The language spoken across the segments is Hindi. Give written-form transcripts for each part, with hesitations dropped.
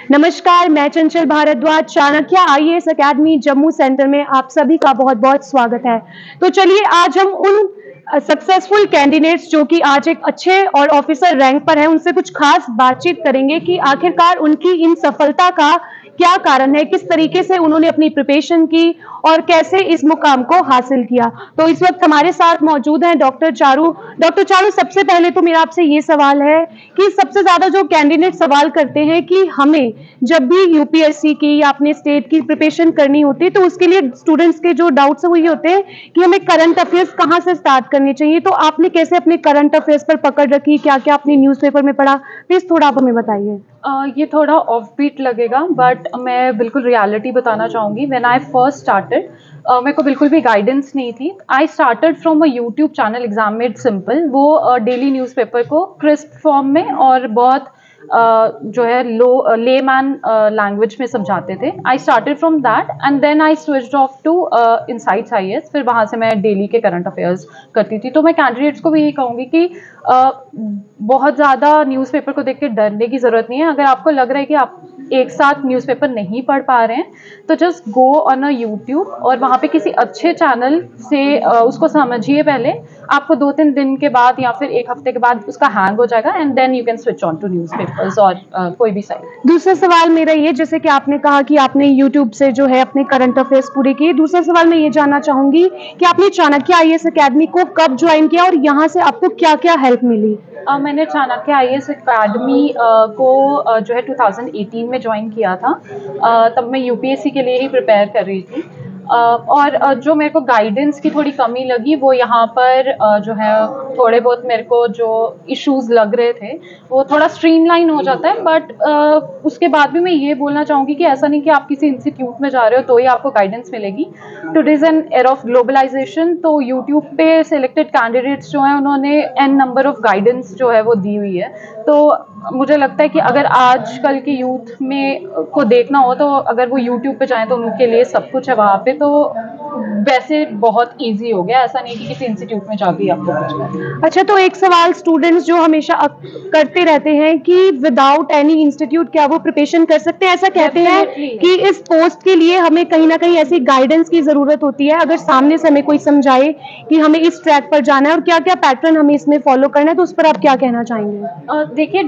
नमस्कार, मैं Chanchal Bhardwaj, Chanakya IAS academy Jammu centre में आप सभी का बहुत-बहुत स्वागत है। तो चलिए आज हम उन सक्सेसफुल कैंडिडेट्स जो कि आज एक अच्छे और ऑफिसर रैंक पर हैं, उनसे कुछ खास बातचीत करेंगे कि आखिरकार उनकी इन सफलता का क्या कारण है, किस तरीके से उन्होंने अपनी प्रिपरेशन की और कैसे इस मुकाम को हासिल किया। तो इस वक्त हमारे साथ मौजूद हैं डॉक्टर चारू। डॉक्टर चारू, सबसे पहले तो मेरा आपसे ये सवाल है कि सबसे ज़्यादा जो कैंडिडेट सवाल करते हैं कि हमें जब भी यूपीएससी की या अपने स्टेट की प्रिपरेशन करनी होती है तो उसके लिए स्टूडेंट्स के जो डाउट्स है वो ये होते हैं कि हमें करंट अफेयर्स कहाँ से स्टार्ट करनी चाहिए। तो आपने कैसे अपने करंट अफेयर्स पर पकड़ रखी, क्या क्या आपने न्यूज़पेपर में पढ़ा, प्लीज थोड़ा आप हमें बताइए। ये थोड़ा ऑफ बीट लगेगा बट मैं बिल्कुल रियलिटी बताना चाहूँगी। व्हेन आई फर्स्ट स्टार्टेड मेरे को बिल्कुल भी गाइडेंस नहीं थी। आई started from a YouTube channel exam made simple. वो डेली न्यूज़पेपर को क्रिस्प फॉर्म में और बहुत जो है लेमैन लैंग्वेज में समझाते थे। I started from that and then I switched off to insights IAS. फिर वहाँ से मैं डेली के करंट अफेयर्स करती थी। तो मैं कैंडिडेट्स को भी यही कहूँगी कि बहुत ज़्यादा न्यूज़पेपर को देख के डरने की ज़रूरत नहीं है। अगर आपको लग रहा है कि आप एक साथ न्यूज़पेपर नहीं पढ़ पा रहे हैं तो just go on a YouTube और वहाँ पे किसी अच्छे चैनल से उसको समझिए पहले। आपको 2-3 दिन के बाद या फिर 1 हफ्ते के बाद उसका हैंग हो जाएगा and then you can switch on to newspapers और कोई भी साइट। दूसरा सवाल मेरा ये, जैसे कि आपने कहा कि आपने यूट्यूब से जो है अपने करंट अफेयर्स पूरे किए, दूसरा सवाल मैं ये जानना चाहूंगी कि आपने चाणक्य आईएएस अकेडमी को कब ज्वाइन किया और यहाँ से आपको क्या क्या हेल्प मिली। मैंने चाणक्य आईएएस अकेडमी को जो है 2018 में ज्वाइन किया था। तब मैं यूपीएससी के लिए ही प्रिपेयर कर रही थी। और जो मेरे को गाइडेंस की थोड़ी कमी लगी वो यहाँ पर जो है थोड़े बहुत मेरे को जो इश्यूज लग रहे थे वो थोड़ा स्ट्रीमलाइन हो जाता है। बट उसके बाद भी मैं ये बोलना चाहूँगी कि ऐसा नहीं कि आप किसी इंस्टीट्यूट में जा रहे हो तो ही आपको गाइडेंस मिलेगी। Today's an era of globalization, तो यूट्यूब पे सिलेक्टेड कैंडिडेट्स जो हैं उन्होंने एन नंबर ऑफ गाइडेंस जो है वो दी हुई है। तो मुझे लगता है कि अगर आजकल की यूथ में को देखना हो तो अगर वो यूट्यूब पे जाएं तो उनके लिए सब कुछ है वहाँ पे। तो वैसे बहुत इजी हो गया, ऐसा नहीं कि किसी इंस्टीट्यूट में जाके आपको कुछ करना। अच्छा, तो एक सवाल स्टूडेंट्स जो हमेशा करते रहते हैं कि विदाउट एनी इंस्टीट्यूट क्या वो प्रिपरेशन कर सकते हैं। ऐसा कहते हैं कि इस पोस्ट के लिए हमें कहीं ना कहीं ऐसी गाइडेंस की जरूरत होती है, अगर सामने से हमें कोई समझाए कि हमें इस ट्रैक पर जाना है और क्या क्या पैटर्न हमें इसमें फॉलो करना है, तो उस पर आप क्या कहना चाहेंगे। देखिए,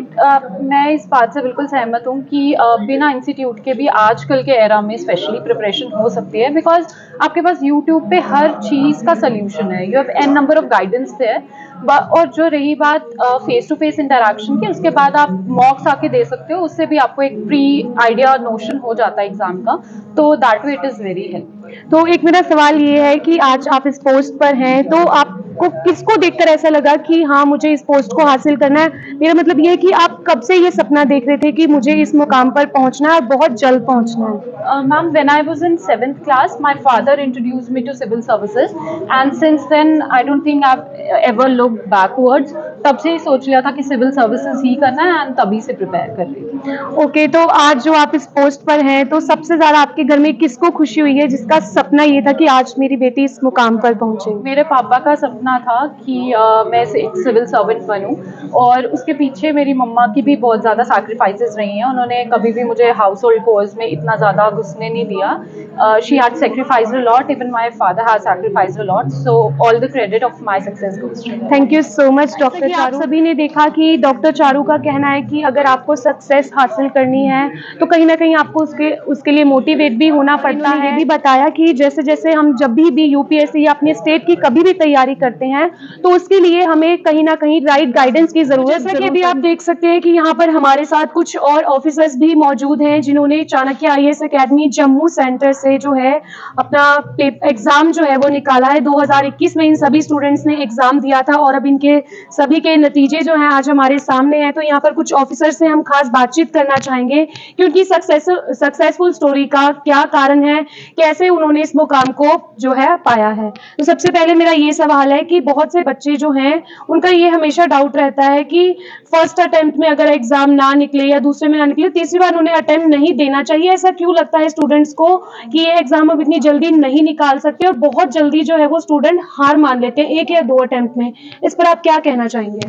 मैं इस बात से बिल्कुल सहमत हूँ कि बिना इंस्टीट्यूट के भी आजकल के एरा में स्पेशली प्रिपरेशन हो सकती है। बिकॉज आपके पास यूट्यूब पे हर चीज़ का सोल्यूशन है। You have an number of guidance there. और जो रही बात फेस टू फेस इंटरेक्शन की, उसके बाद आप मॉक्स आके दे सकते हो, उससे भी आपको एक प्री आइडिया नोशन हो जाता है एग्जाम का। तो that way it is very helpful. तो एक मेरा सवाल ये है कि आज आप इस पोस्ट पर हैं, तो आपको किसको देखकर ऐसा लगा कि हाँ मुझे इस पोस्ट को हासिल करना है। मेरा मतलब ये है कि आप कब से ये सपना देख रहे थे कि मुझे इस मुकाम पर पहुंचना है और बहुत जल्द पहुंचना है। Ma'am, when I was in 7th class, my father introduced me to civil services, and since then I don't think I've ever looked backwards. तब से ही सोच लिया था कि सिविल सर्विसेज ही करना है एंड तभी से प्रिपेयर कर रही थी। ओके, तो आज जो आप इस पोस्ट पर हैं, तो सबसे ज्यादा आपके घर में किसको खुशी हुई है जिसका सपना ये था कि आज मेरी बेटी इस मुकाम पर पहुंचे। मेरे पापा का सपना था कि मैं एक सिविल सर्वेंट बनूं, और उसके पीछे मेरी मम्मा की भी बहुत ज़्यादा सैक्रिफाइसेस रही हैं। उन्होंने कभी भी मुझे हाउस होल्ड कोर्स में इतना ज़्यादा घुसने नहीं दिया। She had sacrificed a lot, even my father has sacrificed a lot, so all the credit of my success goes to them. Thank you so much doctor Charu. आप सभी ने देखा कि डॉक्टर चारू का कहना है कि अगर आपको सक्सेस हासिल करनी है तो कहीं ना कहीं आपको उसके लिए मोटिवेट भी होना पड़ता है। ये भी बताया कि जैसे जैसे हम जब भी यूपीएससी या अपने स्टेट की कभी भी तैयारी करते हैं तो उसके लिए हमें कहीं ना कहीं राइट गाइडेंस की जरूरत है। जैसा कि अभी आप देख सकते हैं कि यहाँ पर हमारे साथ कुछ और ऑफिसर्स भी मौजूद हैं जिन्होंने Chanakya IAS academy Jammu centre से जो है अपना एग्जाम जो है वो निकाला है। 2021 में इन सभी स्टूडेंट्स ने एग्जाम दिया था और अब इनके सभी के नतीजे जो हैं आज हमारे सामने हैं। तो यहाँ पर कुछ ऑफिसर से हम खास बातचीत करना चाहेंगे कि उनकी सक्सेसफुल स्टोरी का क्या कारण है, कैसे उन्होंने इस मुकाम को जो है पाया है। तो सबसे पहले मेरा ये सवाल है कि बहुत से बच्चे जो हैं उनका ये हमेशा डाउट रहता है कि फर्स्ट अटेम्प्ट में अगर एग्जाम ना निकले या दूसरे में ना निकले, तीसरी बार उन्हें अटेम्प्ट नहीं देना चाहिए। ऐसा क्यों लगता है स्टूडेंट्स को कि ये एग्जाम अब इतनी जल्दी नहीं निकाल सकते और बहुत जल्दी जो है वो स्टूडेंट हार मान लेते हैं 1 या 2 अटेम्प्ट में। इस पर आप क्या कहना चाहेंगे।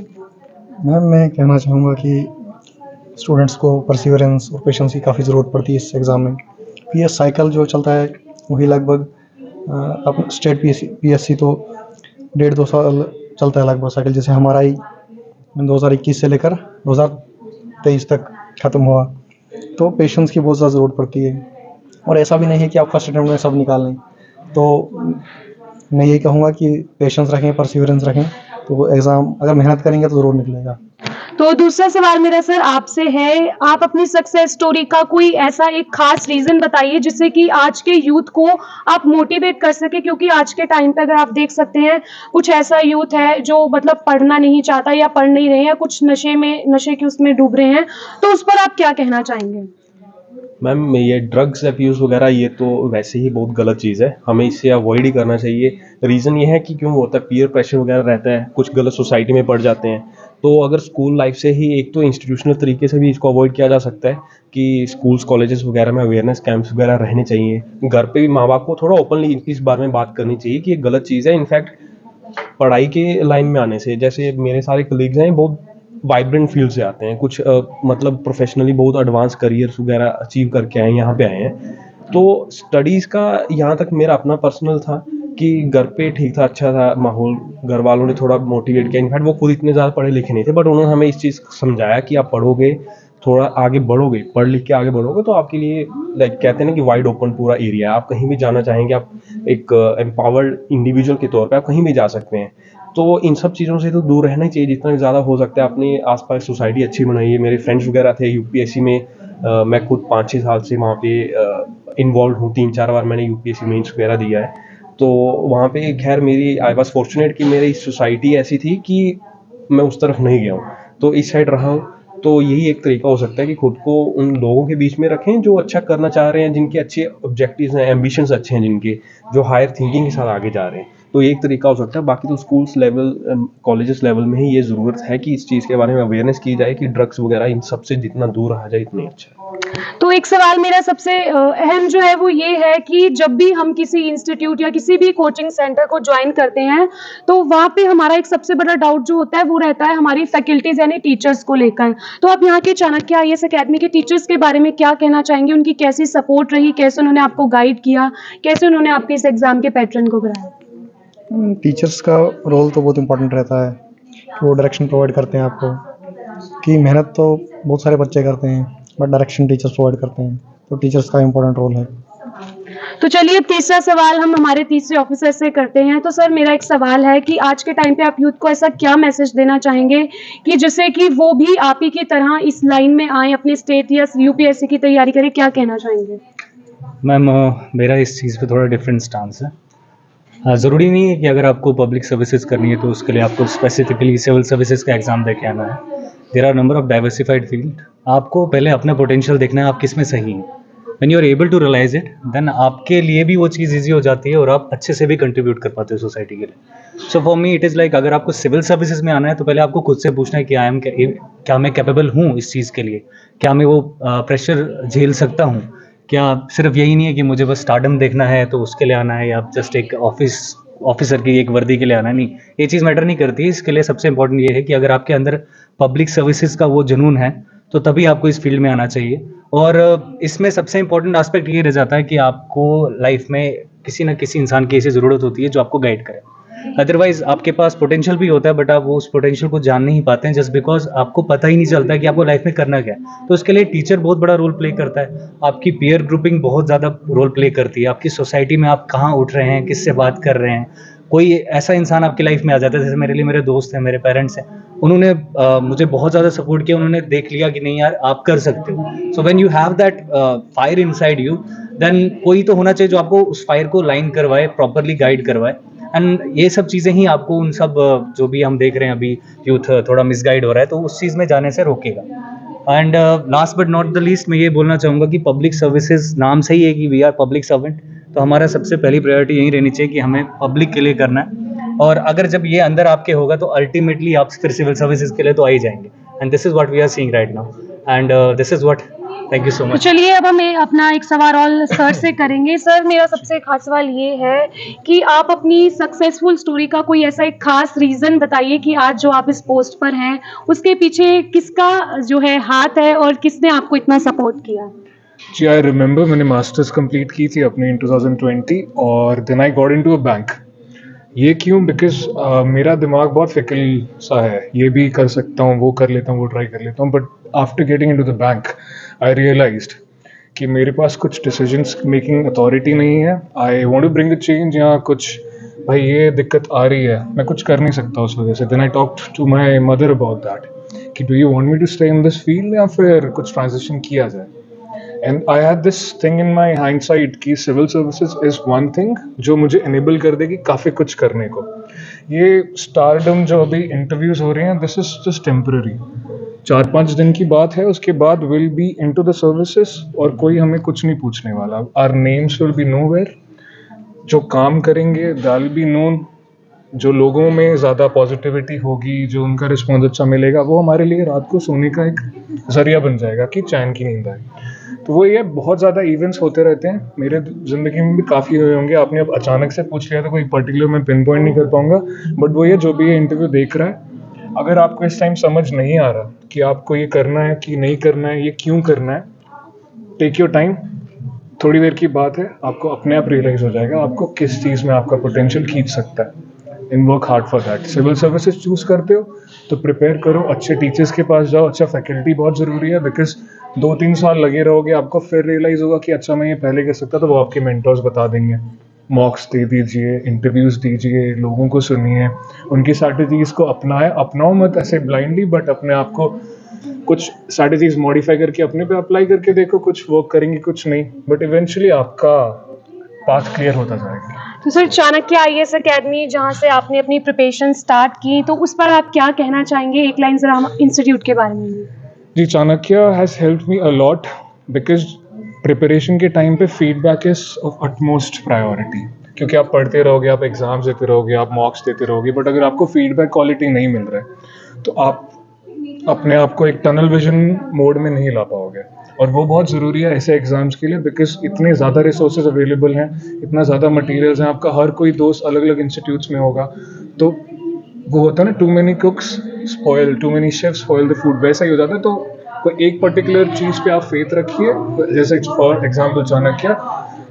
मैम, मैं कहना चाहूँगा कि स्टूडेंट्स को परसिवरेंस और पेशेंस की काफ़ी ज़रूरत पड़ती है इस एग्ज़ाम में। ये साइकिल जो चलता है वही लगभग अब स्टेट पीएससी तो 1.5-2 साल चलता है लगभग साइकिल। जैसे हमारा ही 2021 से लेकर 2023 तक ख़त्म हुआ, तो पेशेंस की बहुत ज़्यादा ज़रूरत पड़ती है। और ऐसा भी नहीं है कि आप फर्स्ट अटेम्प्ट में सब निकाल लें। तो मैं यही कहूँगा कि पेशेंस रखें, परसिवरेंस रखें, तो एग्ज़ाम अगर मेहनत करेंगे तो ज़रूर निकलेगा। तो दूसरा सवाल मेरा सर आपसे है, आप अपनी सक्सेस स्टोरी का कोई ऐसा एक खास रीज़न बताइए जिससे कि आज के यूथ को आप मोटिवेट कर सकें, क्योंकि आज के टाइम पे अगर आप देख सकते हैं कुछ ऐसा यूथ है जो मतलब पढ़ना नहीं चाहता या पढ़ नहीं रहे हैं, कुछ नशे के उसमें डूब रहे हैं, तो उस पर आप क्या कहना चाहेंगे? मैम ये ड्रग्स अब्यूज़ वगैरह ये तो वैसे ही बहुत गलत चीज़ है, हमें इसे अवॉइड ही करना चाहिए। रीज़न ये है कि क्यों होता है, पीयर प्रेशर वगैरह रहता है, कुछ गलत सोसाइटी में पड़ जाते हैं। तो अगर स्कूल लाइफ से ही एक तो इंस्टीट्यूशनल तरीके से भी इसको अवॉइड किया जा सकता है कि स्कूल्स कॉलेजेस वगैरह में अवेयरनेस कैंप्स वगैरह रहने चाहिए। घर पे भी माँ बाप को थोड़ा ओपनली इस बारे में बात करनी चाहिए कि ये गलत चीज़ है। इनफैक्ट पढ़ाई के लाइन में आने से, जैसे मेरे सारे कलीग्स हैं बहुत वाइब्रेंट फील्ड से आते हैं, कुछ मतलब प्रोफेशनली बहुत एडवांस करियर्स वगैरह अचीव करके आए, यहाँ पे आए हैं। तो स्टडीज़ का यहाँ तक मेरा अपना पर्सनल था कि घर पे ठीक था, अच्छा था माहौल, घर वालों ने थोड़ा मोटिवेट किया। इनफैक्ट वो खुद इतने ज़्यादा पढ़े लिखे नहीं थे, बट उन्होंने हमें इस चीज़ को समझाया कि आप पढ़ोगे, थोड़ा आगे बढ़ोगे, पढ़ लिख के आगे बढ़ोगे तो आपके लिए लाइक कहते हैं ना कि वाइड ओपन पूरा एरिया है, आप कहीं भी जाना चाहेंगे, आप एक एम्पावर्ड इंडिविजुअल के तौर पे आप कहीं भी जा सकते हैं। तो इन सब चीज़ों से तो दूर रहना ही चाहिए जितना ज़्यादा हो सकता है। अपने आसपास सोसाइटी अच्छी बनाइए। मेरे फ्रेंड्स वगैरह थे यूपीएससी में, मैं खुद 5-6 साल से वहाँ पे इन्वॉल्व हूँ, 3-4 बार मैंने यूपीएससी मेंस वगैरह दिया है। तो वहाँ पे खैर मेरी आई वाज फॉर्चुनेट कि मेरी सोसाइटी ऐसी थी कि मैं उस तरफ नहीं गया हूँ, तो इस साइड रहा हूँ। तो यही एक तरीका हो सकता है कि खुद को उन लोगों के बीच में रखें जो अच्छा करना चाह रहे हैं, जिनके अच्छे ऑब्जेक्टिव्स हैं, एम्बिशंस अच्छे हैं, जिनके जो हायर थिंकिंग के साथ आगे जा रहे हैं। तो ये एक तरीका हो सकता है। बाकी तो स्कूल्स लेवल, कॉलेजेस लेवल में ही ये ज़रूरत है कि इस चीज़ के बारे में अवेयरनेस की जाए कि ड्रग्स वगैरह इन सब से जितना दूर रहा जाए इतनी अच्छा है। तो एक सवाल मेरा सबसे अहम जो है वो ये है कि जब भी हम किसी इंस्टीट्यूट या किसी भी कोचिंग सेंटर को ज्वाइन करते हैं, तो वहाँ पे हमारा एक सबसे बड़ा डाउट जो होता है वो रहता है हमारी फैकल्टीज़ यानी टीचर्स को लेकर। तो आप यहाँ के चाणक्य आईएएस अकेडमी के टीचर्स के बारे में क्या कहना चाहेंगे? उनकी कैसी सपोर्ट रही, कैसे उन्होंने आपको गाइड किया, कैसे उन्होंने आपके इस एग्ज़ाम के पैटर्न को कराया? टीचर्स का रोल तो बहुत इम्पोर्टेंट रहता है कि वो डायरेक्शन प्रोवाइड करते हैं आपको, कि मेहनत तो बहुत सारे बच्चे करते हैं बट डायरेक्शन टीचर्स प्रोवाइड करते हैं, तो टीचर्स का इम्पोर्टेंट रोल है। तो चलिए अब तीसरा सवाल हम हमारे तीसरे ऑफिसर से करते हैं। तो सर मेरा एक सवाल है कि आज के टाइम पे आप यूथ को ऐसा क्या मैसेज देना चाहेंगे कि जिससे कि वो भी आप ही की तरह इस लाइन में आए, अपने स्टेट या यूपीएससी की तैयारी करें, क्या कहना चाहेंगे? मैम मेरा इस चीज़ पे थोड़ा डिफरेंट स्टांस है। ज़रूरी नहीं है कि अगर आपको पब्लिक सर्विसेज करनी है तो उसके लिए आपको स्पेसिफिकली सिविल सर्विसेज का एग्ज़ाम दे के आना है। There are number of diversified field. आपको पहले अपना पोटेंशियल देखना है, आप किस में सही हैं। When you are able to realise it, then आपके लिए भी वो चीज़ ईजी हो जाती है और आप अच्छे से भी कंट्रीब्यूट कर पाते हो सोसाइटी के लिए। So for me it is like, अगर आपको सिविल सर्विसेज में आना है तो पहले आपको खुद से पूछना है कि क्या मैं कैपेबल हूँ इस चीज़ के लिए, क्या मैं वो प्रेशर झेल सकता हूँ। क्या सिर्फ यही नहीं है कि मुझे बस स्टारडम देखना है तो उसके लिए आना है, या जस्ट एक ऑफिसर की एक वर्दी के लिए आना है। नहीं, ये चीज़ मैटर नहीं करती। इसके लिए सबसे इंपॉर्टेंट ये है कि अगर आपके अंदर पब्लिक सर्विसेज का वो जुनून है तो तभी आपको इस फील्ड में आना चाहिए। और इसमें सबसे इंपॉर्टेंट एस्पेक्ट ये रह जाता है कि आपको लाइफ में किसी न किसी इंसान की ऐसी ज़रूरत होती है जो आपको गाइड करे। अदरवाइज आपके पास पोटेंशियल भी होता है बट आप वो उस पोटेंशियल को जान नहीं पाते हैं, जस्ट बिकॉज आपको पता ही नहीं चलता है कि आपको लाइफ में करना क्या है। तो उसके लिए टीचर बहुत बड़ा रोल प्ले करता है, आपकी पीयर ग्रुपिंग बहुत ज़्यादा रोल प्ले करती है, आपकी सोसाइटी में आप कहाँ उठ रहे हैं, किससे बात कर रहे हैं। कोई ऐसा इंसान आपकी लाइफ में आ जाता है, जैसे मेरे लिए मेरे दोस्त हैं, मेरे पेरेंट्स हैं, उन्होंने मुझे बहुत ज़्यादा सपोर्ट किया। उन्होंने देख लिया कि नहीं यार आप कर सकते हो। So when you have that fire inside you, then कोई तो होना चाहिए जो आपको उस फायर को लाइन करवाए, प्रॉपरली गाइड करवाए। एंड ये सब चीज़ें ही आपको उन सब जो भी हम देख रहे हैं अभी यूथ थोड़ा मिसगाइड हो रहा है, तो उस चीज़ में जाने से रोकेगा। And last but not the least मैं ये बोलना चाहूँगा कि पब्लिक सर्विसेज नाम से ही है कि वी आर पब्लिक सर्वेंट, तो हमारा सबसे पहली प्रायोरिटी यही रहनी चाहिए कि हमें पब्लिक के लिए करना है। और अगर जब ये अंदर आपके होगा तो अल्टीमेटली आप फिर सिविल सर्विसेज के लिए तो आ ही जाएंगे। And this is what we are seeing right now, and this is what, thank you so तो मच। चलिए अब हम अपना एक सवाल और सर से करेंगे। सर, मेरा सबसे खास सवाल ये है कि आप अपनी सक्सेसफुल स्टोरी का कोई ऐसा एक खास रीज़न बताइए कि आज जो आप इस पोस्ट पर हैं, उसके पीछे किसका जो है हाथ है और किसने आपको इतना सपोर्ट किया? जी, आई रिमेंबर मैंने मास्टर्स कंप्लीट की थी अपनी इन 2020 और then I got into a bank. ये क्यों? बिकॉज मेरा दिमाग बहुत फिकल सा है, ये भी कर सकता हूँ, वो कर लेता हूँ, वो ट्राई कर लेता हूँ, but after getting into the bank I realised कि मेरे पास कुछ डिसीजंस मेकिंग अथॉरिटी नहीं है। I want to bring a change, यहाँ कुछ भाई ये दिक्कत आ रही है, मैं कुछ कर नहीं सकता उस वजह से। Then I talked to my mother about that कि do you want me to stay in this field या फिर कुछ ट्रांजिशन किया जाए। And I had this thing in my hindsight कि civil services is one thing जो मुझे इनेबल कर देगी काफ़ी कुछ करने को। ये स्टारडम जो अभी इंटरव्यूज़ हो रहे हैं, दिस इज़ जस्ट टेम्पररी, 4-5 दिन की बात है, उसके बाद will be into the services और कोई हमें कुछ नहीं पूछने वाला। Our names will be nowhere, जो काम करेंगे दैट विल बी नोन, जो लोगों में ज़्यादा पॉजिटिविटी होगी, जो उनका रिस्पॉन्स अच्छा मिलेगा, वो हमारे लिए रात को सोने का एक ज़रिया बन जाएगा कि चैन की नींद आए। तो वो ये बहुत ज़्यादा इवेंट्स होते रहते हैं, मेरे ज़िंदगी में भी काफ़ी हुए होंगे। आपने अब अचानक से पूछ लिया तो कोई पर्टिकुलर मैं पिन पॉइंट नहीं कर पाऊँगा, बट वो ये जो भी ये इंटरव्यू देख रहा है, अगर आपको इस टाइम समझ नहीं आ रहा कि आपको ये करना है कि नहीं करना है, ये क्यों करना है, टेक योर टाइम, थोड़ी देर की बात है, आपको अपने आप रियलाइज़ हो जाएगा आपको किस चीज़ में आपका पोटेंशियल खींच सकता है। And work hard for that. Civil services choose करते हो तो प्रिपेयर करो, अच्छे टीचर्स के पास जाओ, अच्छा फैकल्टी बहुत ज़रूरी है, बिकॉज 2-3 साल लगे रहोगे, आपको फिर रियलाइज़ होगा कि अच्छा मैं ये पहले कर सकता, तो वो आपके मेंटर्स बता देंगे। मॉक्स दे दीजिए, इंटरव्यूज़ दीजिए, लोगों को सुनिए, उनकी स्ट्रैटेजीज़ को अपनाओ मत ऐसे ब्लाइंडली, बट अपने आप को कुछ स्ट्रैटेजीज़ मॉडिफाई करके अपने पे अप्लाई करके देखो, कुछ वर्क करेंगे कुछ नहीं, बट इवेंचुअली आपका पाथ क्लियर होता जाएगा। तो सर, चाणक्य IAS अकेडमी जहाँ से आपने अपनी प्रिपरेशन स्टार्ट की, तो उस पर आप क्या कहना चाहेंगे? एक लाइन ज़रा हम इंस्टीट्यूट के बारे में। जी, Chanakya has helped me a lot because preparation के टाइम पे feedback is of utmost priority, क्योंकि आप पढ़ते रहोगे, आप एग्ज़ाम्स देते रहोगे, आप मॉक्स देते रहोगे, बट अगर आपको फीडबैक क्वालिटी नहीं मिल रहा है तो आप अपने आप को एक टनल विजन मोड में नहीं ला पाओगे, और वो बहुत ज़रूरी है ऐसे एग्ज़ाम्स के लिए, बिकॉज इतने ज़्यादा रिसोर्सेज अवेलेबल हैं, इतना ज़्यादा मटेरियल्स हैं, आपका हर कोई दोस्त अलग अलग इंस्टीट्यूट्स में होगा, तो वो होता है ना, too many cooks spoil, too many chefs spoil the food, वैसा ही हो जाता है। तो कोई एक पर्टिकुलर चीज़ पे आप फेथ रखिए, जैसे फॉर एग्जाम्पल चाणक्य,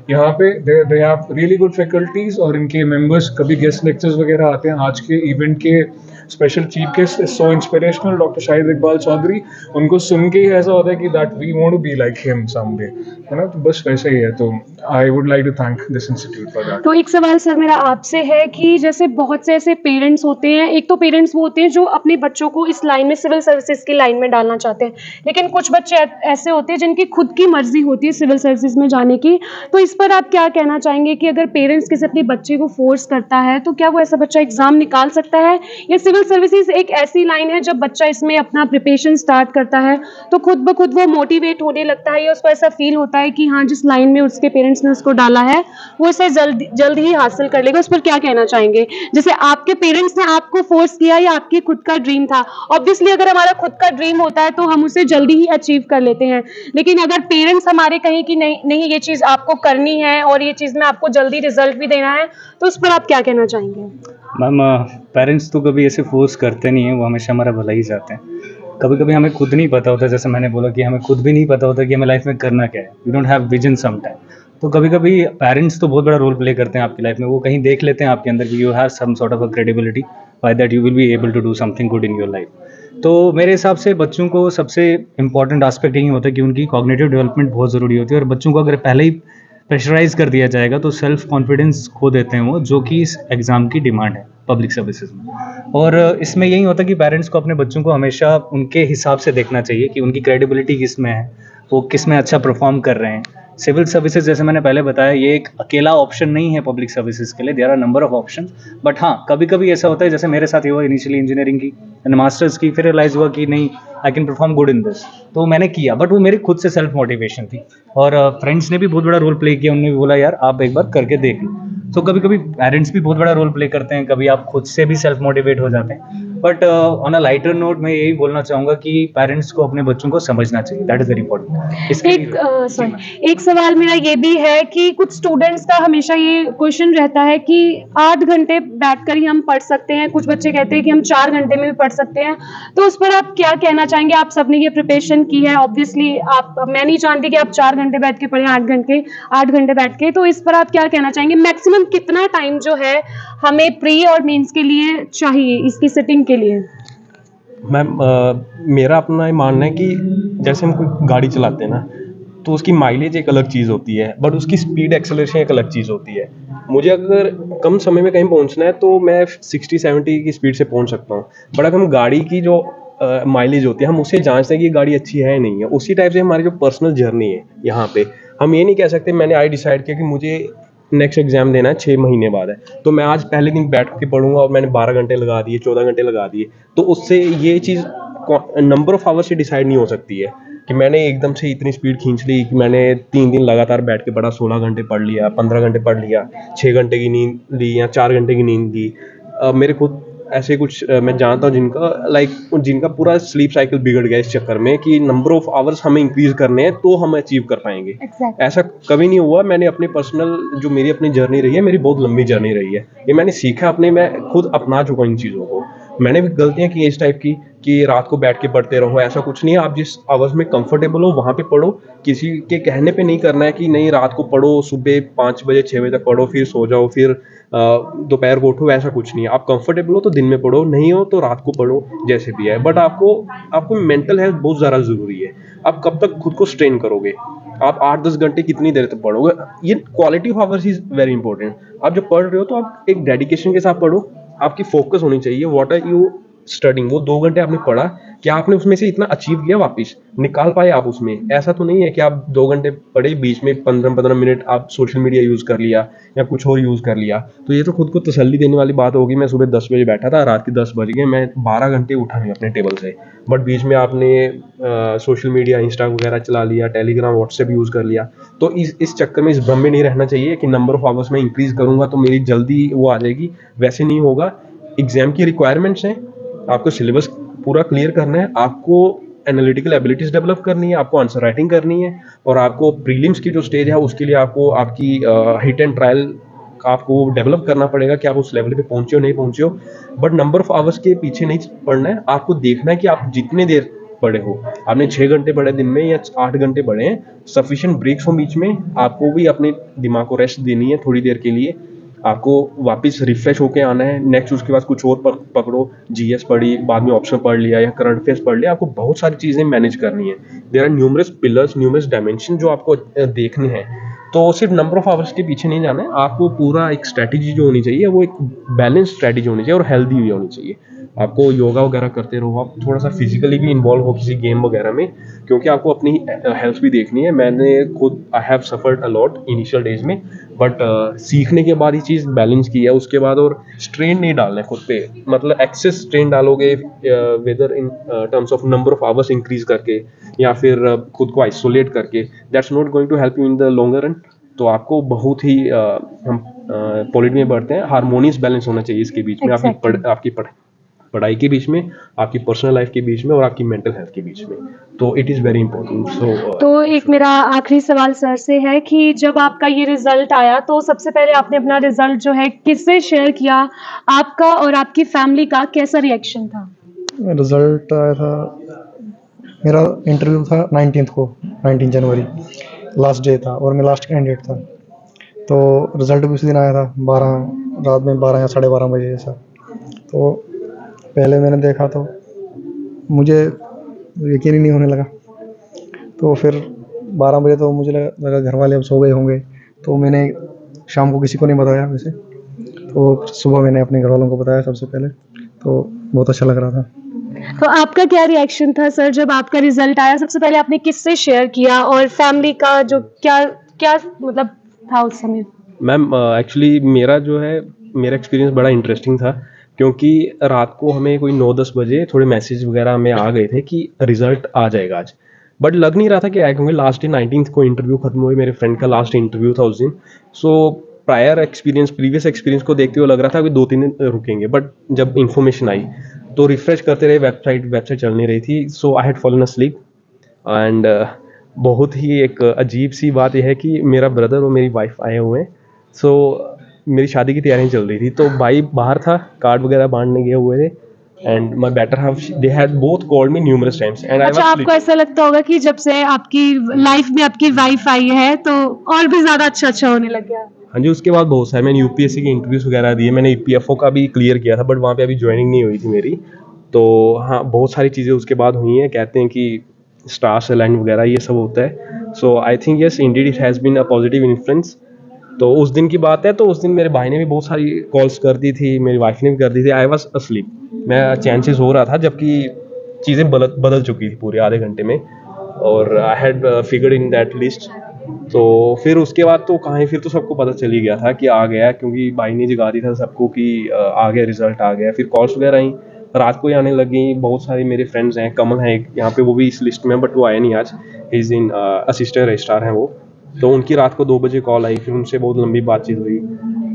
यहाँ पे they have really good faculties, और इनके मेंबर्स कभी गेस्ट लेक्चर्स वगैरह आते हैं। आज के इवेंट के special chief guest is so inspirational, doctor Shahid Iqbal Chaudhary, उनको सुन के ही ऐसा होता है कि that we want to be like him someday, है ना, तो बस वैसे ही है। तो I would like to thank this institute for that. तो एक सवाल सर मेरा आपसे है कि जैसे बहुत से ऐसे पेरेंट्स होते हैं, एक तो पेरेंट्स वो होते हैं जो अपने बच्चों को इस लाइन में, सिविल सर्विसेज की लाइन में डालना चाहते हैं, लेकिन कुछ बच्चे ऐसे होते हैं जिनकी खुद की मर्जी होती है सिविल सर्विसेज में जाने की। तो इस पर आप क्या कहना चाहेंगे कि अगर पेरेंट्स किसी अपने बच्चे को फोर्स करता है तो क्या वो ऐसा बच्चा एग्जाम निकाल सकता है, या सिविल सर्विसेज एक ऐसी लाइन है जब बच्चा इसमें अपना प्रिपरेशन स्टार्ट करता है तो खुद ब खुद वो मोटिवेट होने लगता है, या उसको ऐसा फील होता है कि हाँ, जिस लाइन में उसके पेरेंट्स ने उसको डाला है वो इसे जल्द ही हासिल कर लेगा? उस पर क्या कहना चाहेंगे? जैसे आपके पेरेंट्स ने आपको फोर्स किया या आपकी खुद का ड्रीम था? ऑब्वियसली अगर हमारा खुद का ड्रीम होता है तो हम उसे जल्दी ही अचीव कर लेते हैं, लेकिन अगर पेरेंट्स हमारे कहें कि नहीं ये चीज़ आपको करनी है और ये चीज़ में आपको जल्दी रिजल्ट भी देना है, तो उस पर आप क्या कहना चाहेंगे? मैम, पेरेंट्स तो कभी ऐसे फोर्स करते नहीं हैं, वो हमेशा हमारा भला ही चाहते हैं। कभी कभी हमें खुद नहीं पता होता, जैसे मैंने बोला कि हमें खुद भी नहीं पता होता कि हमें लाइफ में करना क्या है, we don't have vision some time. तो कभी कभी पेरेंट्स तो बहुत बड़ा रोल प्ले करते हैं आपकी लाइफ में, वो कहीं देख लेते हैं आपके अंदर कि you have some sort of a credibility, by that you will be able to do something good in your life. तो मेरे हिसाब से बच्चों को सबसे इंपॉर्टेंट एस्पेक्ट यही होता है कि उनकी कॉग्निटिव डेवलपमेंट बहुत ज़रूरी होती है, और बच्चों को अगर पहले ही प्रेशराइज कर दिया जाएगा तो सेल्फ कॉन्फिडेंस खो देते हैं वो, जो कि इस एग्ज़ाम की डिमांड है पब्लिक सर्विसेज में। और इसमें यही होता है कि पेरेंट्स को अपने बच्चों को हमेशा उनके हिसाब से देखना चाहिए कि उनकी क्रेडिबिलिटी किस में है, वो किस में अच्छा परफॉर्म कर रहे हैं। सिविल सर्विसेज, जैसे मैंने पहले बताया, ये एक अकेला ऑप्शन नहीं है पब्लिक सर्विसेज के लिए, there are number of option. But हाँ, कभी कभी ऐसा होता है, जैसे मेरे साथ ये हुआ, इनिशियली इंजीनियरिंग की एंड मास्टर्स की, फिर रियलाइज हुआ कि नहीं, I can perform good in this, तो मैंने किया, बट वो मेरी खुद से सेल्फ मोटिवेशन थी, और फ्रेंड्स ने भी बहुत बड़ा रोल प्ले किया, उन्होंने भी बोला यार आप एक बार करके देख लो। तो कभी कभी पेरेंट्स भी बहुत बड़ा रोल प्ले करते हैं, कभी आप खुद से भी सेल्फ मोटिवेट हो जाते हैं। But on a lighter note मैं यही बोलना चाहूँगा कि पेरेंट्स को अपने बच्चों को समझना चाहिए, दैट इज़ वेरी इंपॉर्टेंट। इसके एक एक सवाल मेरा ये भी है कि कुछ स्टूडेंट्स का हमेशा ये क्वेश्चन रहता है कि 8 घंटे बैठकर ही हम पढ़ सकते हैं, कुछ बच्चे कहते हैं कि हम 4 घंटे में भी पढ़ सकते हैं, तो उस पर आप क्या कहना चाहेंगे? आप सबने ये प्रिपरेशन की है, ऑब्वियसली आप, मैं नहीं जानती कि आप 4 घंटे बैठ के पढ़ें, 8 घंटे बैठ के, तो इस पर आप क्या कहना चाहेंगे? मैक्सिमम कितना टाइम जो है हमें प्री और मेंस के लिए चाहिए, इसकी सिटिंग के लिए? मैम मेरा अपना ये मानना है कि जैसे हम कोई गाड़ी चलाते हैं ना, तो उसकी माइलेज एक अलग चीज़ होती है, बट उसकी स्पीड एक्सेलरेशन एक अलग चीज़ होती है। मुझे अगर कम समय में कहीं पहुंचना है तो मैं 60-70 की स्पीड से पहुंच सकता हूं, बट अगर हम गाड़ी की जो माइलेज होती है हम उसे जांचते हैं कि ये गाड़ी अच्छी है या नहीं है। उसी टाइप से हमारी जो पर्सनल जर्नी है यहाँ पे, हम ये नहीं कह सकते मैंने आज डिसाइड किया कि मुझे नेक्स्ट एग्जाम देना है 6 महीने बाद है, तो मैं आज पहले दिन बैठ के पढ़ूंगा और मैंने 12 घंटे लगा दिए, 14 घंटे लगा दिए, तो उससे ये चीज़ नंबर ऑफ आवर्स से डिसाइड नहीं हो सकती है कि मैंने एकदम से इतनी स्पीड खींच ली कि मैंने 3 दिन लगातार बैठ के पढ़ा, 16 घंटे पढ़ लिया, 15 घंटे पढ़ लिया, 6 घंटे की नींद ली या 4 घंटे की नींद ली। मेरे खुद ऐसे कुछ मैं जानता हूँ जिनका पूरा स्लीप साइकिल बिगड़ गया इस चक्कर में कि नंबर ऑफ आवर्स हमें इंक्रीज करने हैं तो हम अचीव कर पाएंगे। Exactly. ऐसा कभी नहीं हुआ। मैंने अपने पर्सनल जो मेरी अपनी जर्नी रही है, मेरी बहुत लंबी जर्नी रही है, ये मैंने सीखा अपने, मैं खुद अपना चुका इन चीज़ों को। मैंने भी गलतियाँ की इस टाइप की कि रात को बैठ के पढ़ते रहो, ऐसा कुछ नहीं है। आप जिस आवर्स में कंफर्टेबल हो वहाँ पे पढ़ो, किसी के कहने पे नहीं करना है कि नहीं रात को पढ़ो, सुबह 5 बजे 6 बजे तक पढ़ो, फिर सो जाओ, फिर दोपहर को उठो, ऐसा कुछ नहीं है। आप कंफर्टेबल हो तो दिन में पढ़ो, नहीं हो तो रात को पढ़ो, जैसे भी है। बट आपको मेंटल हेल्थ बहुत ज़्यादा ज़रूरी है। आप कब तक खुद को स्ट्रेन करोगे? आप 8-10 घंटे कितनी देर तक पढ़ोगे? ये quality of hours is very important. आप जब पढ़ रहे हो तो आप एक डेडिकेशन के साथ पढ़ो, आपकी फोकस होनी चाहिए। What are you studying? वो 2 घंटे आपने पढ़ा, क्या आपने उसमें से इतना अचीव किया, वापस निकाल पाए आप उसमें? ऐसा तो नहीं है कि आप 2 घंटे पढ़े, बीच में 15-15 मिनट आप सोशल मीडिया यूज़ कर लिया या कुछ और यूज़ कर लिया। तो ये तो खुद को तसल्ली देने वाली बात होगी। मैं सुबह 10 बजे बैठा था, रात के 10 बज गए, मैं 12 घंटे उठा नहीं अपने टेबल से, बट बीच में आपने सोशल मीडिया, इंस्टा वगैरह चला लिया, टेलीग्राम, व्हाट्सएप यूज़ कर लिया। तो इस चक्कर में, इस भ्रम में नहीं रहना चाहिए कि नंबर ऑफ आवर्स में इंक्रीज़ करूँगा तो मेरी जल्दी वो आ जाएगी। वैसे नहीं होगा। एग्ज़ाम की रिक्वायरमेंट्स हैं, आपको सिलेबस पूरा क्लियर करना है, आपको एनालिटिकल एबिलिटीज़ डेवलप करनी है, आपको आंसर राइटिंग करनी है, और आपको प्रीलिम्स की जो स्टेज है उसके लिए आपको आपकी हिट एंड ट्रायल आपको डेवलप करना पड़ेगा कि आप उस लेवल पे पहुंचे हो नहीं पहुंचे हो। बट नंबर ऑफ आवर्स के पीछे नहीं पढ़ना है, आपको देखना है कि आप जितने देर पढ़े हो, आपने 6 घंटे पढ़े दिन में या 8 घंटे पढ़े हैं, सफिशिएंट ब्रेक्स हो बीच में, आपको भी अपने दिमाग को रेस्ट देनी है थोड़ी देर के लिए, आपको वापस रिफ्रेश होके आना है। नेक्स्ट उसके बाद कुछ और पकड़ो, जीएस पढ़ी, बाद में ऑप्शन पढ़ लिया या करंट अफेयर्स पढ़ लिया। आपको बहुत सारी चीज़ें मैनेज करनी है। There are numerous pillars, numerous dimension जो आपको देखने हैं। तो सिर्फ नंबर ऑफ आवर्स के पीछे नहीं जाना है, आपको पूरा एक स्ट्रैटेजी जो होनी चाहिए वो एक बैलेंस स्ट्रैटेजी होनी चाहिए और हेल्दी भी होनी चाहिए। आपको योगा वगैरह करते रहो, आप थोड़ा सा फिजिकली भी इन्वॉल्व हो किसी गेम वगैरह में, क्योंकि आपको अपनी हेल्थ भी देखनी है। मैंने खुद I have suffered a lot initial days में, बट सीखने के बाद ये चीज़ बैलेंस की है उसके बाद। और स्ट्रेन नहीं डालना है खुद पे, मतलब एक्सेस स्ट्रेन डालोगे whether in terms of number of hours increase करके या फिर खुद को आइसोलेट करके, that's not going to help you in the longer run. तो आपको बहुत ही हम पॉलिटी में बढ़ते हैं, हारमोनियस बैलेंस होना चाहिए इसके बीच में, आपकी पढ़ाई के बीच में, आपकी पर्सनल लाइफ के बीच में और आपकी मेंटल हेल्थ के बीच में। तो इट इज़ वेरी इंपॉर्टेंट। तो एक मेरा आखिरी सवाल सर से है कि जब आपका ये रिजल्ट आया तो सबसे पहले आपने अपना रिजल्ट जो है किससे शेयर किया? आपका और आपकी फैमिली का कैसा रिएक्शन था? रिजल्ट आया था, मेरा इंटरव्यू था 19 जनवरी लास्ट डे था और मैं लास्ट कैंडिडेट था। तो रिज़ल्ट भी उसी दिन आया था, रात में 12 या 12:30 बजे ऐसा। तो पहले मैंने देखा तो मुझे यकीन ही नहीं होने लगा। तो फिर 12 बजे तो मुझे लगा घर वाले अब सो गए होंगे, तो मैंने शाम को किसी को नहीं बताया वैसे। तो सुबह मैंने अपने घर वालों को बताया सबसे पहले, तो बहुत अच्छा लग रहा था। तो आपका क्या रिएक्शन था सर जब आपका रिजल्ट आया? सबसे पहले आपने किससे शेयर किया और फैमिली का जो क्या मतलब था उस समय? मैम एक्चुअली मेरा एक्सपीरियंस बड़ा इंटरेस्टिंग था, क्योंकि रात को हमें कोई 9-10 बजे थोड़े मैसेज वगैरह हमें आ गए थे कि रिजल्ट आ जाएगा आज, बट लग नहीं रहा था कि आए, क्योंकि लास्ट डे 19 को इंटरव्यू खत्म हुई, मेरे फ्रेंड का लास्ट इंटरव्यू था उस दिन। सो प्रीवियस एक्सपीरियंस को देखते हुए लग रहा था कि 2-3 दिन रुकेंगे, बट जब इन्फॉर्मेशन आई तो रिफ्रेश करते रहे, वेबसाइट चल नहीं रही थी, so I had fallen asleep. And बहुत ही एक अजीब सी बात यह है कि मेरा ब्रदर और मेरी वाइफ आए हुए हैं, सो मेरी शादी की तैयारियां चल रही थी, तो भाई बाहर था, कार्ड वगैरह बांटने गए हुए थे, and my better half they had both called me numerous times and I अच्छा, आपको ऐसा लगता होगा कि जब से आपकी लाइफ में आपकी वाइफ आई है तो और भी ज्यादा अच्छा होने लग गया? हाँ जी, उसके बाद बहुत सारे मैंने यूपीएससी की इंटरव्यूज वगैरह दिए, मैंने ईपीएफओ का भी क्लियर किया था, बट वहाँ पे अभी ज्वाइनिंग नहीं हुई थी मेरी। तो हाँ, बहुत सारी चीज़ें उसके बाद हुई हैं, कहते हैं कि स्टार्स अलाइन वगैरह ये सब होता है। So I think yes indeed it has been a positive influence. तो उस दिन की बात है, तो उस दिन मेरे भाई ने भी बहुत सारी कॉल्स कर दी थी, मेरी वाइफ ने भी कर दी थी। आई वॉज अस्लीप, मैं चैन से सो रहा था, जबकि चीज़ें बदल चुकी थी पूरे आधे घंटे में, और I had figured in that list. तो फिर उसके बाद तो कहाँ ही, फिर तो सबको पता चल ही गया था कि आ गया, क्योंकि भाई ने जगा दिया था सबको कि आ गया, रिजल्ट आ गया। फिर कॉल्स वगैरह आई, रात को ही आने लगी। बहुत सारे मेरे फ्रेंड्स हैं, कमल है एक यहाँ पे, वो भी इस लिस्ट में, बट वो आया नहीं आज, इज इन असिस्टेंट रजिस्ट्रार हैं वो। तो उनकी रात को 2 बजे कॉल आई, फिर उनसे बहुत लंबी बातचीत हुई।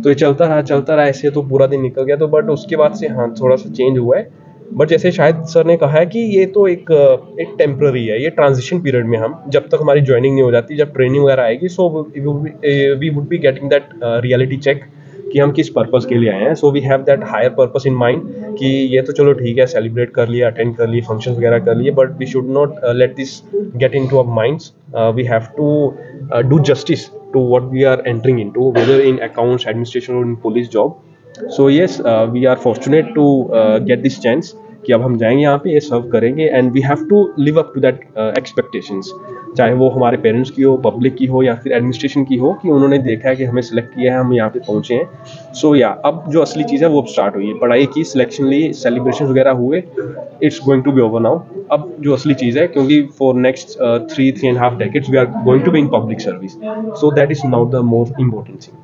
तो ये चलता रहा ऐसे, तो पूरा दिन निकल गया। तो बट उसके बाद से हाँ, थोड़ा सा चेंज हुआ है, बट जैसे शायद सर ने कहा है कि ये तो एक टेम्पररी है, ये ट्रांजिशन पीरियड में हम जब तक हमारी ज्वाइनिंग नहीं हो जाती, जब ट्रेनिंग वगैरह आएगी, so we would be getting that reality check कि हम किस पर्पस के लिए आए हैं। So we have that higher purpose in mind कि ये तो चलो ठीक है, सेलिब्रेट कर लिया, अटेंड कर लिए, फंक्शन वगैरह कर लिए, but we should not let this get into our minds. We have to do justice to what we are entering into, whether in accounts, administration और in police job. So yes, we are fortunate to get this chance कि अब हम जाएंगे यहाँ पे, ये सर्व करेंगे, and we have to live up to that expectations, चाहे वो हमारे पेरेंट्स की हो, पब्लिक की हो, या फिर एडमिनिस्ट्रेशन की हो, कि उन्होंने देखा है कि हमें सिलेक्ट किया है, हम यहाँ पे पहुँचे हैं। सो या अब जो असली चीज़ है वो अब स्टार्ट हुई है, पढ़ाई की, सिलेक्शन ली, सेलिब्रेशन वगैरह हुए, it's going to be over now. अब जो असली चीज़ है, क्योंकि for next 3.5 decades we are going to be in public service, so that is now the most important thing.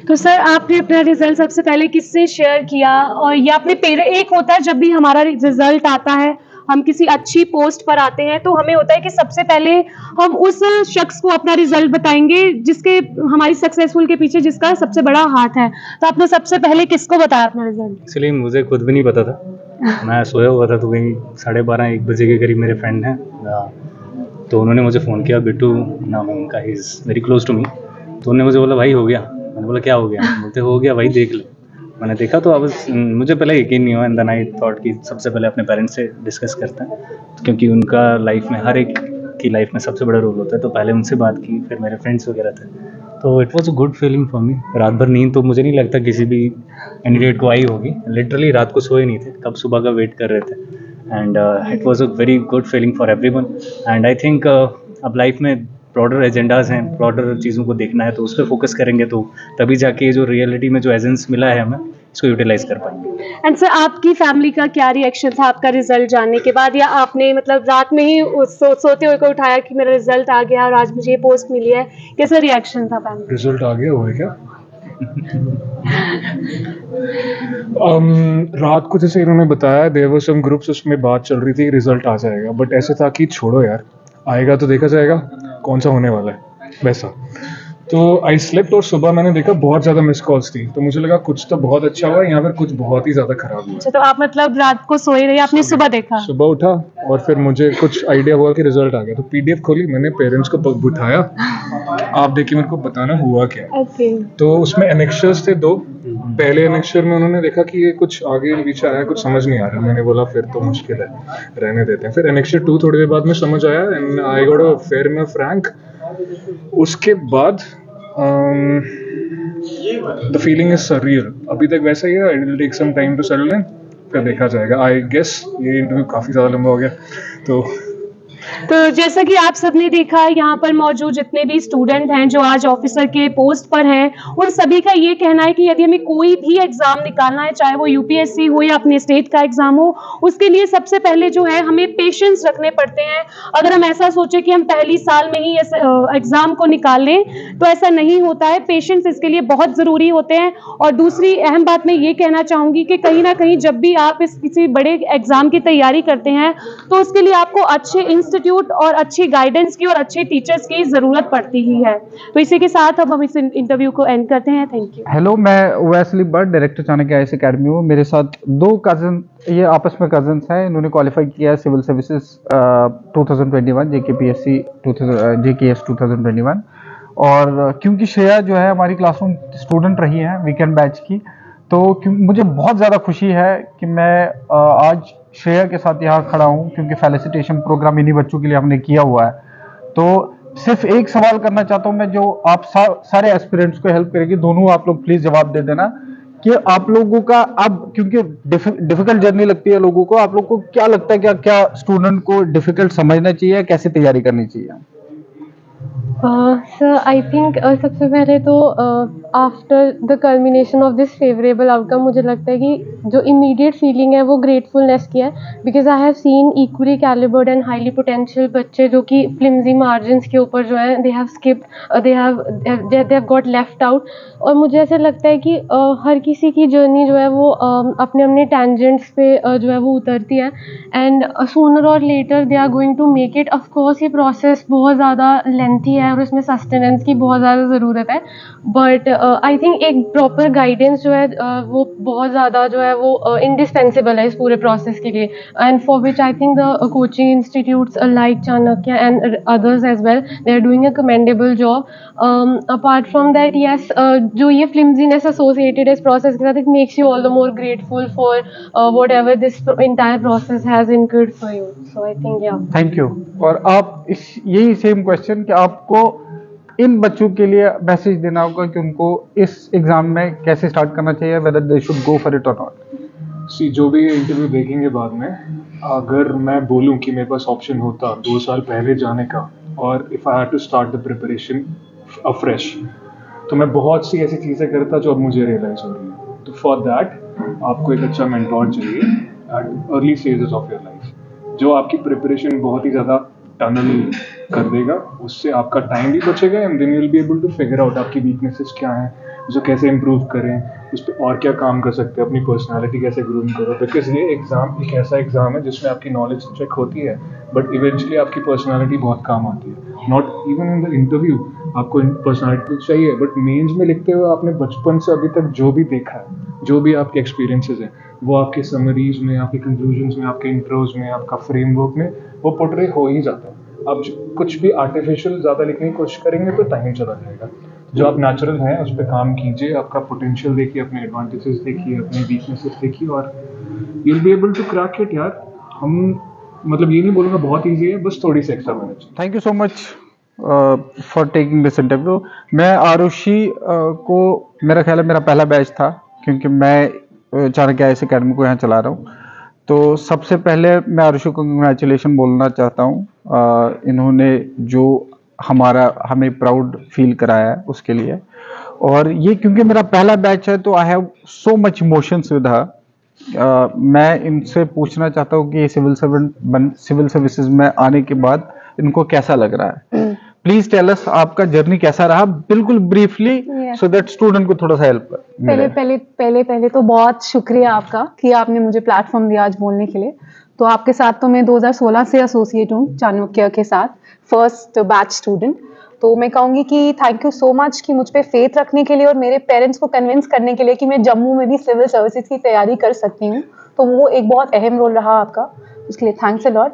तो सर, आपने अपना रिजल्ट सबसे पहले किससे शेयर किया? और ये अपने पेरेंट, एक होता है जब भी हमारा रिजल्ट आता है, हम किसी अच्छी पोस्ट पर आते हैं, तो हमें होता है कि सबसे पहले हम उस शख्स को अपना रिजल्ट बताएंगे जिसके, हमारी सक्सेसफुल के पीछे जिसका सबसे बड़ा हाथ है। तो आपने सबसे पहले किसको बताया अपना रिजल्ट? एक्चुअली मुझे खुद भी नहीं पता था, मैं सोया हुआ था, तो कहीं 12:30-1 बजे के करीब मेरे फ्रेंड हैं, तो उन्होंने मुझे फ़ोन किया, बिट्टू नाम है उनका, he is very close to me. तो उन्होंने मुझे बोला, भाई हो गया। मैंने बोला, क्या हो गया? बोलते, हो गया भाई, देख ले। मैंने देखा तो अब मुझे पहले यकीन नहीं हुआ, एंड देन आई थॉट कि सबसे पहले अपने पेरेंट्स से डिस्कस करते हैं, क्योंकि उनका लाइफ में, हर एक की लाइफ में सबसे बड़ा रोल होता है। तो पहले उनसे बात की, फिर मेरे फ्रेंड्स वगैरह थे, तो it was a good feeling for me. रात भर नींद तो मुझे नहीं लगता किसी भी कैंडिडेट को आई होगी, लिटरली रात को सोए नहीं थे, कब सुबह का वेट कर रहे थे, and it was a very good feeling for everyone. And I think अब लाइफ में ब्रॉडर एजेंडाज हैं, ब्रॉडर चीज़ों को देखना है, तो उस पर फोकस करेंगे, तो तभी जाके जो रियलिटी में जो एजेंस मिला है हमें, इसको यूटिलाइज कर पाएंगे। एंड सर, आपकी फैमिली का क्या रिएक्शन था आपका रिजल्ट जानने के बाद? या आपने मतलब रात में ही सोते हुए को उठाया कि मेरा रिजल्ट आ गया और आज मुझे ये पोस्ट मिली है? कैसा रिएक्शन था फैमिली? रिजल्ट आ गया हुआ है क्या? रात को जैसे इन्होंने बताया, देयर वर सम ग्रुप्स, उसमें बात चल रही थी रिजल्ट आ जाएगा, बट ऐसे था कि छोड़ो यार, आएगा तो देखा जाएगा, कौन सा होने वाला है वैसा। तो आई स्लेप्ट, और सुबह मैंने देखा बहुत ज़्यादा मिस कॉल्स थी, तो मुझे लगा कुछ तो बहुत अच्छा हुआ, यहाँ पर कुछ बहुत ही ज़्यादा खराब हुआ। अच्छा, तो आप मतलब रात को सोए रहे, आपने सुबह देखा? सुबह उठा और फिर मुझे कुछ आइडिया हुआ कि रिजल्ट आ गया, तो पीडीएफ खोली, मैंने पेरेंट्स को बिठाया, आप देखिए मेरे को बताना हुआ क्या। ओके। तो उसमें एनेक्शर्स थे 2। पहले एनेक्शर में उन्होंने देखा कि ये कुछ आगे पीछे आया, कुछ समझ नहीं आ रहा। मैंने बोला फिर तो मुश्किल है, रहने देते हैं। फिर एनेक्शर 2 थोड़ी देर बाद में समझ आया, and I got a fair enough rank. उसके बाद द फीलिंग इज सरियल, अभी तक वैसा ही है। It will take some time to settle in, फिर देखा जाएगा। आई गेस ये इंटरव्यू काफ़ी ज़्यादा लंबा हो गया, तो जैसा कि आप सबने देखा, यहाँ पर मौजूद जितने भी स्टूडेंट हैं जो आज ऑफिसर के पोस्ट पर हैं, उन सभी का ये कहना है कि यदि हमें कोई भी एग्जाम निकालना है, चाहे वो यूपीएससी हो या अपने स्टेट का एग्जाम हो, उसके लिए सबसे पहले जो है हमें पेशेंस रखने पड़ते हैं। अगर हम ऐसा सोचे कि हम पहली साल में ही इस एग्जाम को निकाल लें, तो ऐसा नहीं होता है। पेशेंस इसके लिए बहुत ज़रूरी होते हैं। और दूसरी अहम बात मैं ये कहना चाहूँगी कि कहीं ना कहीं जब भी आप इस किसी बड़े एग्ज़ाम की तैयारी करते हैं तो उसके लिए आपको अच्छे इंस्टीट्यूट और अच्छी गाइडेंस की और अच्छे टीचर्स की ज़रूरत पड़ती ही है। तो इसी के साथ अब हम इस इंटरव्यू को एंड करते हैं। Thank you. हेलो, मैं ओवैसली Bhatt, director Chanakya IAS academy हूँ। मेरे साथ दो कज़न, ये आपस में कज़न्स हैं। इन्होंने क्वालिफाई किया है सिविल सर्विसेज 2021 जेकेपीएससी जेकेएस 2021। और क्योंकि श्रेया जो है हमारी क्लासरूम स्टूडेंट रही है वीकेंड बैच की, तो मुझे बहुत ज़्यादा खुशी है कि मैं आज श्रेया के साथ यहाँ खड़ा हूँ, क्योंकि फेलिसिटेशन प्रोग्राम इन्हीं बच्चों के लिए हमने किया हुआ है। तो सिर्फ एक सवाल करना चाहता हूँ मैं, जो आप सारे एस्पिरेंट्स को हेल्प करेगी। दोनों आप लोग प्लीज जवाब दे देना कि आप लोगों का अब, क्योंकि डिफिकल्ट जर्नी लगती है लोगों को, आप लोग को क्या लगता है क्या स्टूडेंट को डिफिकल्ट समझना चाहिए, कैसे तैयारी करनी चाहिए? सर आई थिंक सबसे पहले तो after the culmination of this favourable outcome मुझे लगता है कि जो इमीडिएट फीलिंग है वो ग्रेटफुलनेस की है, because I have seen equally calibred and highly potential बच्चे जो कि फ्लिम्जी मार्जिन्स के ऊपर जो है they have skipped, they have got left out. और मुझे ऐसा लगता है कि हर किसी की जर्नी जो है वो अपने अपने टेंजेंट्स पे जो है वो उतरती है, एंड सूनर और later they are going to make it. Of course ये प्रोसेस बहुत ज़्यादा लेंथी है और इसमें सस्टेनेंस की बहुत ज़्यादा ज़रूरत है, बट आई थिंक एक प्रॉपर गाइडेंस जो है वो बहुत ज़्यादा जो है वो इंडिस्पेंसिबल है इस पूरे प्रोसेस के लिए, and for which I think the coaching institutes like Chanakya and others as well, they are doing a commendable job. Apart from that yes, जो ये फ्लिम्जीनेस एसोसिएटेड इस प्रोसेस के साथ, it makes you all the more grateful for whatever this entire process has incurred for you. So I think yeah thank you. और आप यही सेम क्वेश्चन कि आपको इन बच्चों के लिए मैसेज देना होगा कि उनको इस एग्जाम में कैसे स्टार्ट करना चाहिए, whether they should go for it और नॉट। सी, जो भी इंटरव्यू देखेंगे बाद में, अगर मैं बोलूं कि मेरे पास ऑप्शन होता 2 साल पहले जाने का, और if I had to start the preparation afresh, तो मैं बहुत सी ऐसी चीज़ें करता जो अब मुझे रियलाइज हो रही है। तो फॉर दैट आपको एक अच्छा मेंटोर चाहिए at early stages of your life, जो आपकी प्रिपरेशन बहुत ही ज़्यादा टनल कर देगा। उससे आपका टाइम भी बचेगा and then you will be able to figure out आपकी वीकनेसेस क्या हैं, जो कैसे इम्प्रूव करें, उस पर और क्या काम कर सकते हैं, अपनी पर्सनालिटी कैसे ग्रूम करो। बिकॉज ये एग्ज़ाम एक ऐसा एग्ज़ाम है जिसमें आपकी नॉलेज चेक होती है, बट इवेंचुअली आपकी पर्सनालिटी बहुत काम आती है। Not even in the interview आपको पर्सनालिटी चाहिए, बट मेंस में लिखते हुए आपने बचपन से अभी तक जो भी देखा है, जो भी आपके एक्सपीरियंसेस हैं, वो आपके समरीज में, आपके कंक्लूजन्स में, आपके इंट्रोज में, आपका फ्रेमवर्क में वो पोर्ट्रे हो ही जाता है। आप कुछ भी आर्टिफिशियल ज़्यादा लिखने की कोशिश करेंगे तो टाइम चला जाएगा। जो आप नेचुरल हैं उस पर काम कीजिए, आपका पोटेंशियल देखिए, अपने एडवांटेजेस देखिए, अपने वीकनेसेस देखिए, और you will be able to crack it यार। हम मतलब ये नहीं बोलूँगा बहुत ईजी है, बस थोड़ी सी एक्स्ट्रा मेहनत चाहिए। Thank you so much for taking this interview. मैं आरुषि को, मेरा ख्याल है मेरा पहला बैच था, क्योंकि मैं चाणक्य आईएएस एकेडमी को यहाँ चला रहा हूँ। तो सबसे पहले मैं आरुषि को कंग्रेचुलेशन बोलना चाहता हूँ। इन्होंने जो हमें प्राउड फील कराया है उसके लिए। और ये क्योंकि मेरा पहला बैच है तो I have so much emotions with her. मैं इनसे पूछना चाहता हूँ कि सिविल सर्विसेज में आने के बाद इनको कैसा लग रहा है। प्लीज टेल अस आपका जर्नी कैसा रहा, बिल्कुल ब्रीफली, सो दैट स्टूडेंट को थोड़ा सा हेल्प पहले तो बहुत शुक्रिया आपका कि आपने मुझे प्लेटफॉर्म दिया आज बोलने के लिए। तो आपके साथ तो मैं 2016 से एसोसिएट हूँ चाणक्य के साथ, फर्स्ट बैच स्टूडेंट। तो मैं कहूँगी कि थैंक यू सो मच कि मुझ पे फेथ रखने के लिए और मेरे पेरेंट्स को कन्विंस करने के लिए कि मैं जम्मू में भी सिविल सर्विसेज की तैयारी कर सकती हूँ। तो वो एक बहुत अहम रोल रहा आपका, उसके लिए थैंक्स अ लॉट।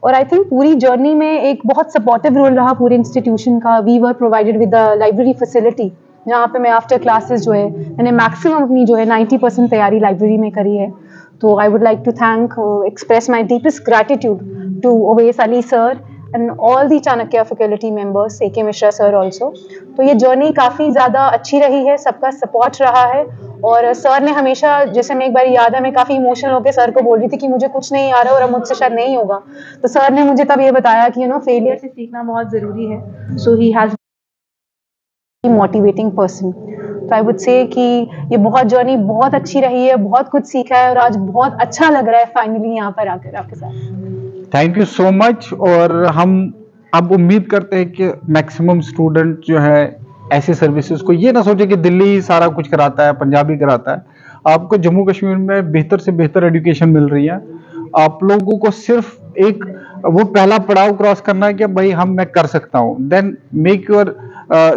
और आई थिंक पूरी जर्नी में एक बहुत सपोर्टिव रोल रहा पूरे इंस्टीट्यूशन का। We were provided with the library facility, जहाँ पे मैं आफ्टर क्लासेस जो है मैंने मैक्सिमम अपनी जो है 90% तैयारी लाइब्रेरी में करी है। तो I would like to express my deepest gratitude to Owais Ali sir and all the Chanakya faculty members, A.K. Mishra sir also. तो ये जर्नी काफ़ी ज़्यादा अच्छी रही है, सबका सपोर्ट रहा है। और सर ने हमेशा, जैसे मैं एक बार याद है मैं काफ़ी इमोशनल होकर सर को बोल रही थी कि मुझे कुछ नहीं आ रहा और अब मुझसे शायद नहीं होगा, तो सर ने मुझे तब ये बताया कि फेलियर से सीखना बहुत ज़रूरी है। सो ही हैज़ मोटिवेटिंग पर्सन। तो आई वुड से कि ये बहुत जर्नी बहुत अच्छी रही है, बहुत कुछ सीखा है और आज बहुत अच्छा लग रहा है फाइनली यहाँ पर आकर आपके साथ। Thank you so much. और हम अब उम्मीद करते हैं कि मैक्सिमम स्टूडेंट जो है ऐसी सर्विसेज को। ये ना सोचे कि दिल्ली सारा कुछ कराता है, पंजाबी कराता है। आपको जम्मू कश्मीर में बेहतर से बेहतर एजुकेशन मिल रही है। आप लोगों को सिर्फ एक वो पहला पड़ाव क्रॉस करना है कि भाई मैं कर सकता हूँ। Then make your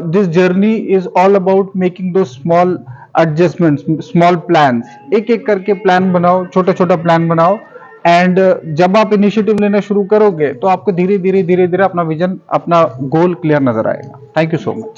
this journey is all about making those small adjustments, small plans. एक एक करके प्लान बनाओ, छोटा छोटा प्लान बनाओ। एंड जब आप इनिशिएटिव लेना शुरू करोगे तो आपको धीरे धीरे अपना विजन, अपना गोल क्लियर नजर आएगा। Thank you so much.